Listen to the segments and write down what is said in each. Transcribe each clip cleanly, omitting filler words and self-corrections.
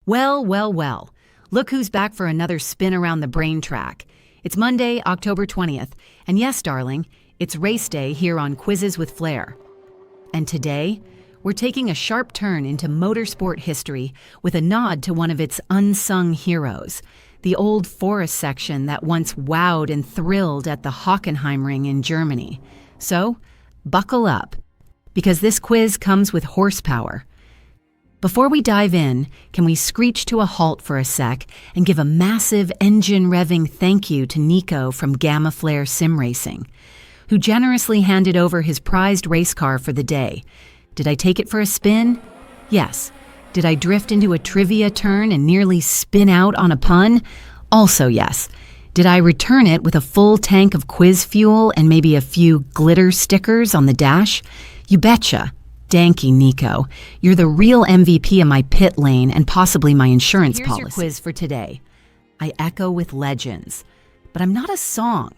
Well, well, well. Look who's back for another spin around the brain track. It's Monday, October 20th, and yes, darling, it's race day here on Quizzes with Flair. And today, we're taking a sharp turn into motorsport history with a nod to one of its unsung heroes, the old forest section that once wowed and thrilled at the Hockenheimring in Germany. So, buckle up, because this quiz comes with horsepower. Before we dive in, can we screech to a halt for a sec and give a massive engine-revving thank you to Nico from Gamma Flare Sim Racing, who generously handed over his prized race car for the day. Did I take it for a spin? Yes. Did I drift into a trivia turn and nearly spin out on a pun? Also yes. Did I return it with a full tank of quiz fuel and maybe a few glitter stickers on the dash? You betcha. Danky Nico, you're the real MVP of my pit lane and possibly my insurance policy. Here's your quiz for today. I echo with legends, but I'm not a song.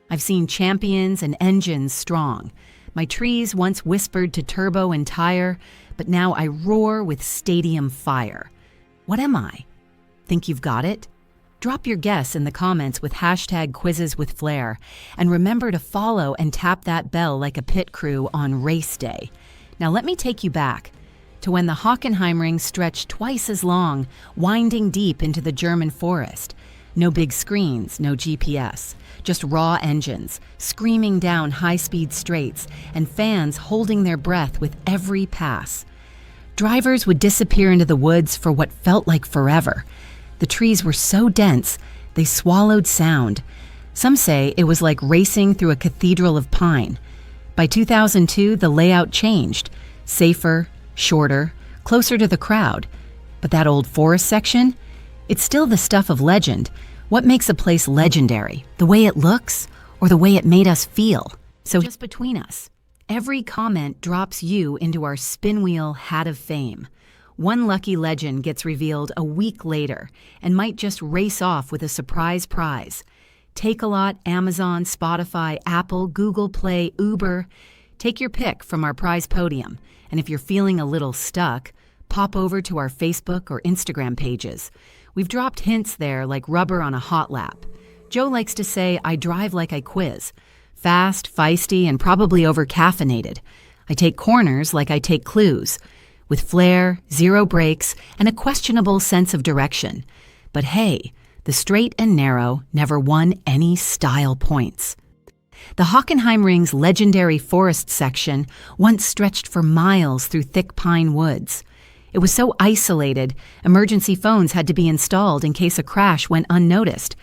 I've seen champions and engines strong. My trees once whispered to turbo and tire, but now I roar with stadium fire. What am I? Think you've got it? Drop your guess in the comments with hashtag Quizzes with Flair, and remember to follow and tap that bell like a pit crew on race day. Now let me take you back to when the Hockenheimring stretched twice as long, winding deep into the German forest. No big screens, no GPS, just raw engines, screaming down high-speed straights, and fans holding their breath with every pass. Drivers would disappear into the woods for what felt like forever. The trees were so dense, they swallowed sound. Some say it was like racing through a cathedral of pine. By 2002, the layout changed. Safer, shorter, closer to the crowd. But that old forest section? It's still the stuff of legend. What makes a place legendary? The way it looks or the way it made us feel? So just between us, every comment drops you into our spin wheel hat of fame. One lucky legend gets revealed a week later and might just race off with a surprise prize. Takealot, Amazon, Spotify, Apple, Google Play, Uber. Take your pick from our prize podium. And if you're feeling a little stuck, pop over to our Facebook or Instagram pages. We've dropped hints there like rubber on a hot lap. Joe likes to say, I drive like I quiz. Fast, feisty, and probably over-caffeinated. I take corners like I take clues. With flair, zero brakes, and a questionable sense of direction. But hey, the straight and narrow never won any style points. The Hockenheimring's legendary forest section once stretched for miles through thick pine woods. It was so isolated, emergency phones had to be installed in case a crash went unnoticed,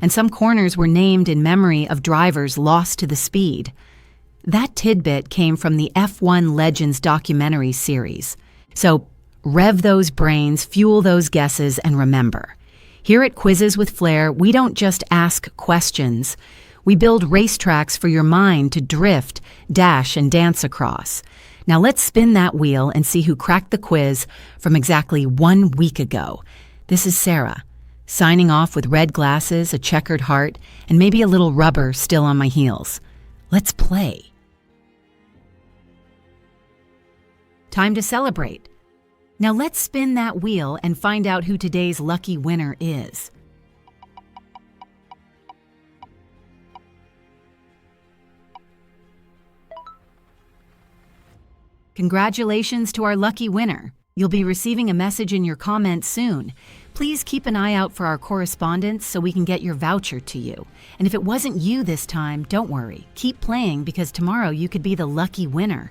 and some corners were named in memory of drivers lost to the speed. That tidbit came from the F1 Legends documentary series. So rev those brains, fuel those guesses, and remember, here at Quizzes with Flair, we don't just ask questions. We build racetracks for your mind to drift, dash, and dance across. Now let's spin that wheel and see who cracked the quiz from exactly 1 week ago. This is Sarah, signing off with red glasses, a checkered heart, and maybe a little rubber still on my heels. Let's play. Time to celebrate. Now let's spin that wheel and find out who today's lucky winner is. Congratulations to our lucky winner. You'll be receiving a message in your comments soon. Please keep an eye out for our correspondence so we can get your voucher to you. And if it wasn't you this time, don't worry. Keep playing because tomorrow you could be the lucky winner.